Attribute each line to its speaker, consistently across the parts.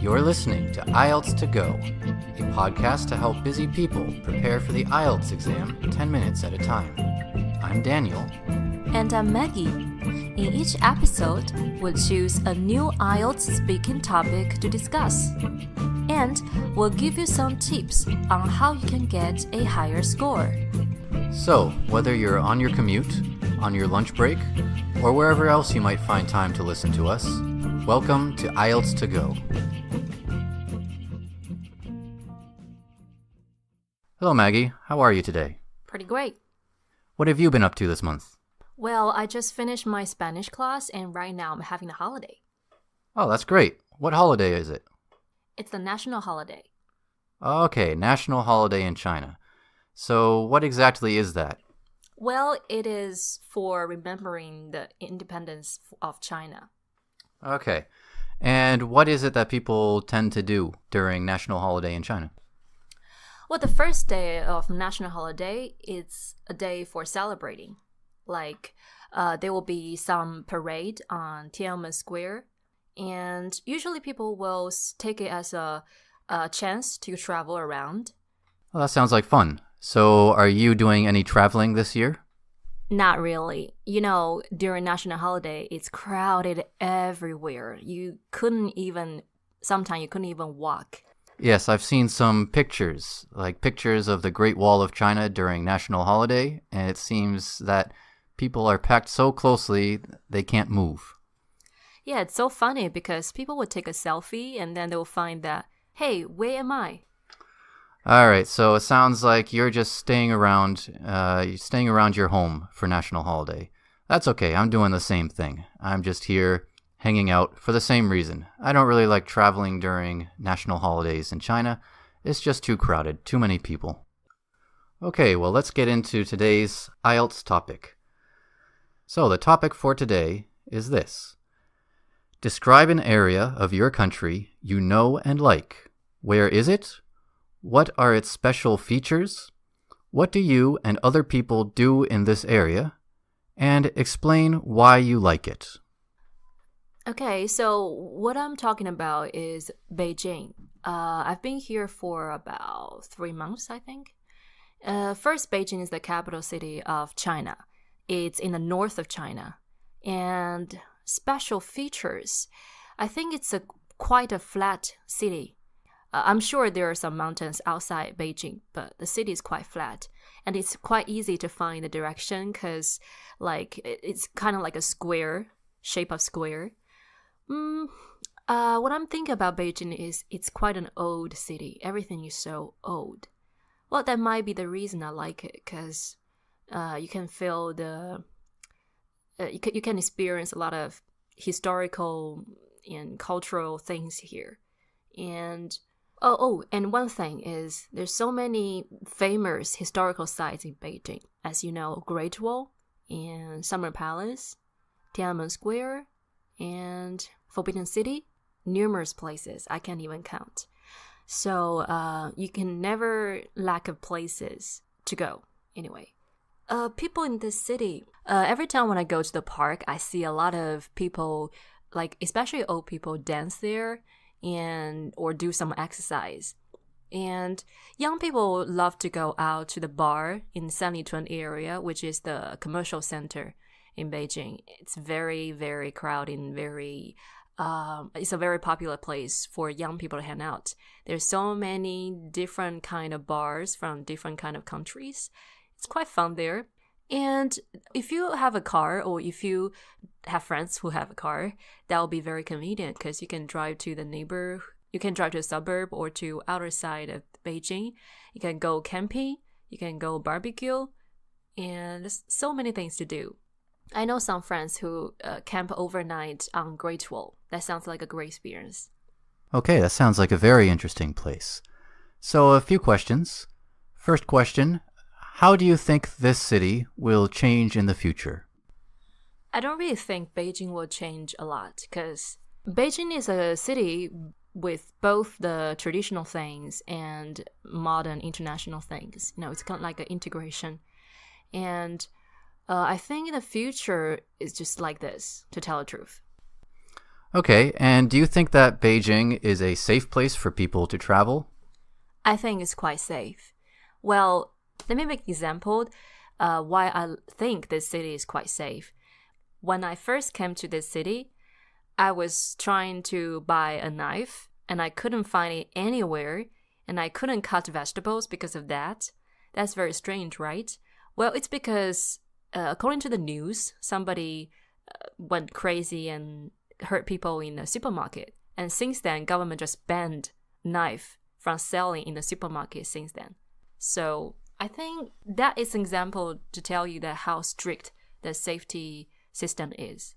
Speaker 1: You're listening to IELTS to Go, a podcast to help busy people prepare for the IELTS exam 10 minutes at a time. I'm Daniel.
Speaker 2: And I'm Maggie. In each episode, we'll choose a new IELTS speaking topic to discuss. And we'll give you some tips on how you can get a higher score.
Speaker 1: So, whether you're on your commute, on your lunch break, or wherever else you might find time to listen to us, welcome to IELTS to Go. Hello, Maggie. How are you today?
Speaker 2: Pretty great.
Speaker 1: What have you been up to this month?
Speaker 2: Well, I just finished my Spanish class and right now I'm having a holiday.
Speaker 1: Oh, that's great. What holiday is it?
Speaker 2: It's the national holiday.
Speaker 1: Okay, national holiday in China. So, what exactly is that?
Speaker 2: Well, it is for remembering the independence of China.
Speaker 1: Okay. And what is it that people tend to do during national holiday in China?
Speaker 2: Well, the first day of national holiday is a day for celebrating. Like, there will be some parade on Tiananmen Square. And usually people will take it as a chance to travel around.
Speaker 1: Well, that sounds like fun. So, are you doing any traveling this year?
Speaker 2: Not really. You know, during national holiday, it's crowded everywhere. Sometimes you couldn't even walk.
Speaker 1: Yes, I've seen some pictures, like pictures of the Great Wall of China during national holiday, and it seems that people are packed so closely they can't move.
Speaker 2: Yeah, it's so funny because people would take a selfie and then they'll find that, hey, where am I?
Speaker 1: All right, so it sounds like you're just staying around your home for national holiday. That's okay, I'm doing the same thing. I'm just here hanging out for the same reason. I don't really like traveling during national holidays in China. It's just too crowded, too many people. Okay, well, let's get into today's IELTS topic. So the topic for today is this. Describe an area of your country you know and like. Where is it? What are its special features? What do you and other people do in this area? And explain why you like it.
Speaker 2: Okay, so what I'm talking about is Beijing. I've been here for about 3 months, I think. First, Beijing is the capital city of China. It's in the north of China. And special features, I think it's quite a flat city. I'm sure there are some mountains outside Beijing, but the city is quite flat. And it's quite easy to find the direction because it's kind of like a square, shape of square. What I'm thinking about Beijing is it's quite an old city. Everything is so old. Well, that might be the reason I like it because you can feel you can experience a lot of historical and cultural things here. And and one thing is there's so many famous historical sites in Beijing. As you know, Great Wall and Summer Palace, Tiananmen Square, and Forbidden City, numerous places I can't even count. So you can never lack of places to go. Anyway, people in this city, every time when I go to the park, I see a lot of people, like especially old people, dance there or do some exercise. And young people love to go out to the bar in Sanlitun area, which is the commercial center in Beijing. It's very, very crowded and it's a very popular place for young people to hang out. There's so many different kind of bars from different kind of countries. It's quite fun there. And if you have a car or if you have friends who have a car, that will be very convenient because you can drive to a suburb or to outer side of Beijing. You can go camping, you can go barbecue, and there's so many things to do. I know some friends who camp overnight on Great Wall. That sounds like a great experience.
Speaker 1: Okay, that sounds like a very interesting place. So a few questions. First question, how do you think this city will change in the future?
Speaker 2: I don't really think Beijing will change a lot because Beijing is a city with both the traditional things and modern international things. You know, it's kind of like an integration. And I think in the future, it's just like this, to tell the truth.
Speaker 1: Okay, and do you think that Beijing is a safe place for people to travel?
Speaker 2: I think it's quite safe. Well, let me make an example why I think this city is quite safe. When I first came to this city, I was trying to buy a knife and I couldn't find it anywhere and I couldn't cut vegetables because of that. That's very strange, right? Well, it's because according to the news, somebody went crazy and hurt people in a supermarket. And since then, government just banned knife from selling in the supermarket since then. So I think that is an example to tell you that how strict the safety system is.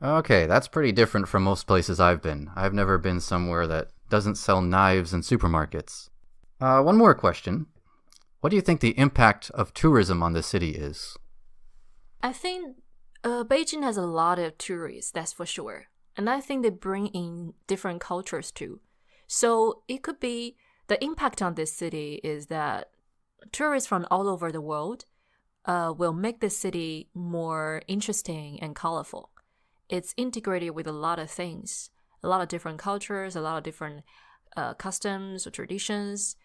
Speaker 1: Okay, that's pretty different from most places I've been. I've never been somewhere that doesn't sell knives in supermarkets. One more question. What do you think the impact of tourism on the city is?
Speaker 2: I think Beijing has a lot of tourists, that's for sure. And I think they bring in different cultures too. So it could be the impact on this city is that tourists from all over the world will make the city more interesting and colorful. It's integrated with a lot of things, a lot of different cultures, a lot of different customs or traditions.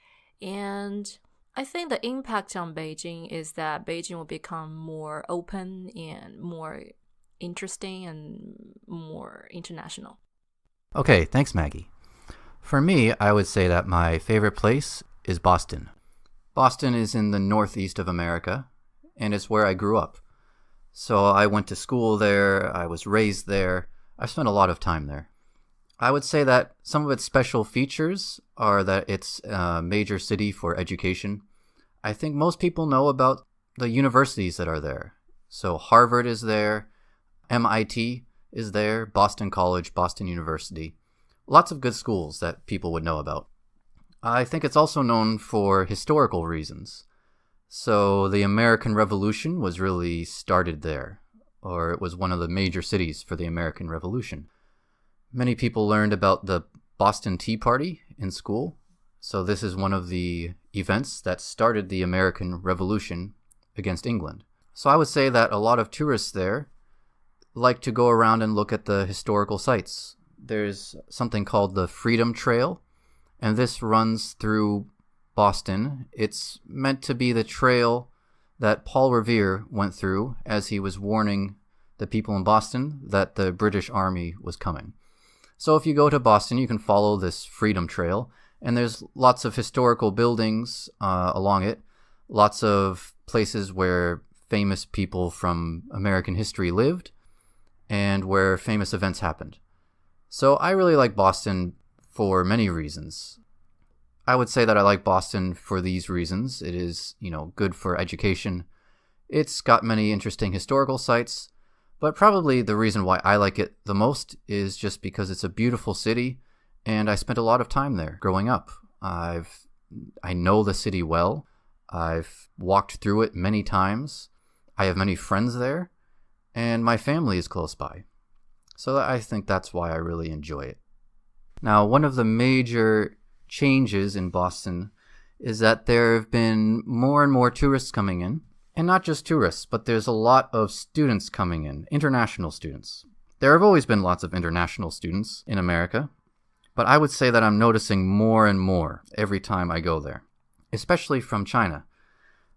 Speaker 2: And I think the impact on Beijing is that Beijing will become more open and more interesting and more international.
Speaker 1: Okay, thanks, Maggie. For me, I would say that my favorite place is Boston. Boston is in the northeast of America, and it's where I grew up. So I went to school there, I was raised there, I've spent a lot of time there. I would say that some of its special features are that it's a major city for education. I think most people know about the universities that are there. So Harvard is there, MIT is there, Boston College, Boston University. Lots of good schools that people would know about. I think it's also known for historical reasons. So the American Revolution was really started there, or it was one of the major cities for the American Revolution. Many people learned about the Boston Tea Party in school. So this is one of the events that started the American Revolution against England. So I would say that a lot of tourists there like to go around and look at the historical sites. There's something called the Freedom Trail, and this runs through Boston. It's meant to be the trail that Paul Revere went through as he was warning the people in Boston that the British Army was coming. So if you go to Boston, you can follow this Freedom Trail, and there's lots of historical buildings along it, lots of places where famous people from American history lived, and where famous events happened. So I really like Boston for many reasons. I would say that I like Boston for these reasons. It is, good for education. It's got many interesting historical sites, but probably the reason why I like it the most is just because it's a beautiful city, and I spent a lot of time there growing up. I know the city well. I've walked through it many times. I have many friends there, and my family is close by. So I think that's why I really enjoy it. Now, one of the major changes in Boston is that there have been more and more tourists coming in. And not just tourists, but there's a lot of students coming in, international students. There have always been lots of international students in America, but I would say that I'm noticing more and more every time I go there, especially from China.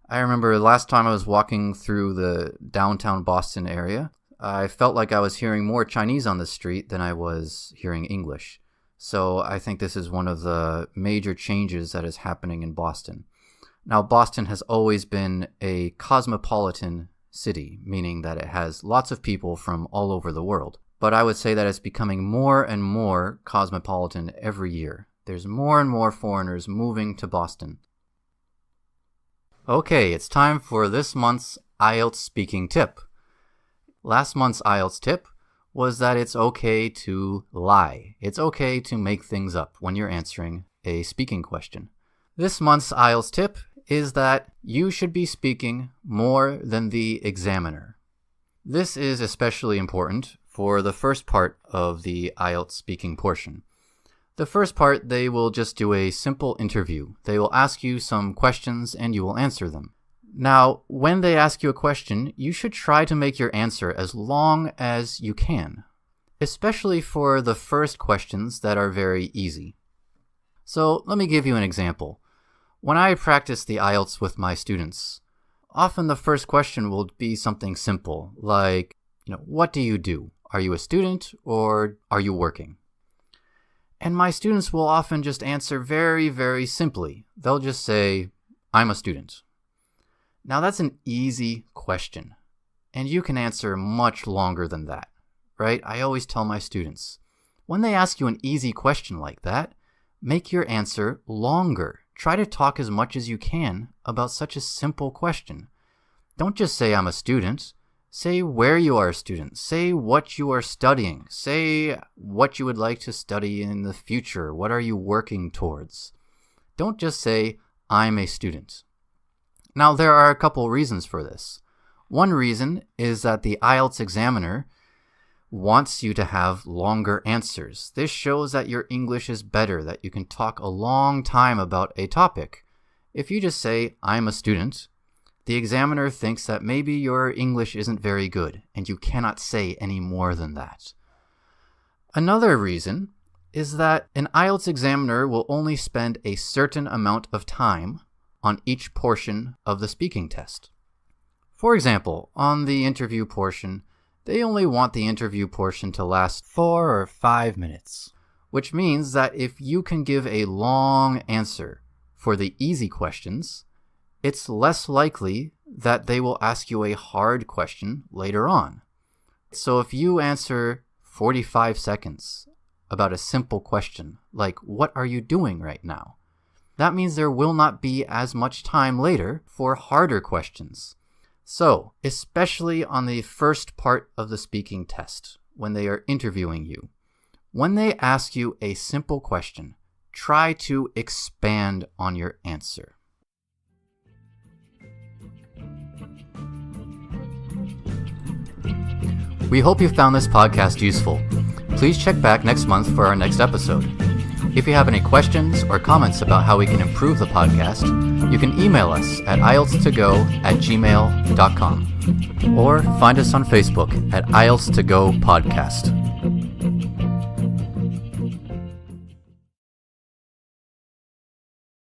Speaker 1: I remember last time I was walking through the downtown Boston area, I felt like I was hearing more Chinese on the street than I was hearing English. So I think this is one of the major changes that is happening in Boston. Now, Boston has always been a cosmopolitan city, meaning that it has lots of people from all over the world. But I would say that it's becoming more and more cosmopolitan every year. There's more and more foreigners moving to Boston. Okay, it's time for this month's IELTS speaking tip. Last month's IELTS tip was that it's okay to lie. It's okay to make things up when you're answering a speaking question. This month's IELTS tip is that you should be speaking more than the examiner. This is especially important for the first part of the IELTS speaking portion. The first part, they will just do a simple interview. They will ask you some questions and you will answer them. Now, when they ask you a question, you should try to make your answer as long as you can. especially for the first questions that are very easy. So let me give you an example. When I practice the IELTS with my students, often the first question will be something simple, like, what do you do? Are you a student or are you working? And my students will often just answer very, very simply. They'll just say, I'm a student. Now that's an easy question, and you can answer much longer than that, right? I always tell my students, when they ask you an easy question like that, make your answer longer. Try to talk as much as you can about such a simple question. Don't just say, I'm a student. Say where you are a student. Say what you are studying. Say what you would like to study in the future. What are you working towards? Don't just say, I'm a student. Now, there are a couple reasons for this. One reason is that the IELTS examiner wants you to have longer answers. This shows that your English is better, that you can talk a long time about a topic. If you just say, I'm a student, the examiner thinks that maybe your English isn't very good and you cannot say any more than that. Another reason is that an IELTS examiner will only spend a certain amount of time on each portion of the speaking test. For example, on the interview portion, they only want the interview portion to last 4 or 5 minutes, which means that if you can give a long answer for the easy questions, it's less likely that they will ask you a hard question later on. So if you answer 45 seconds about a simple question, like, what are you doing right now? That means there will not be as much time later for harder questions. So, especially on the first part of the speaking test, when they are interviewing you, when they ask you a simple question, try to expand on your answer. We hope you found this podcast useful. Please check back next month for our next episode. If you have any questions or comments about how we can improve the podcast, you can email us at ielts2go@gmail.com or find us on Facebook at IELTS2Go Podcast.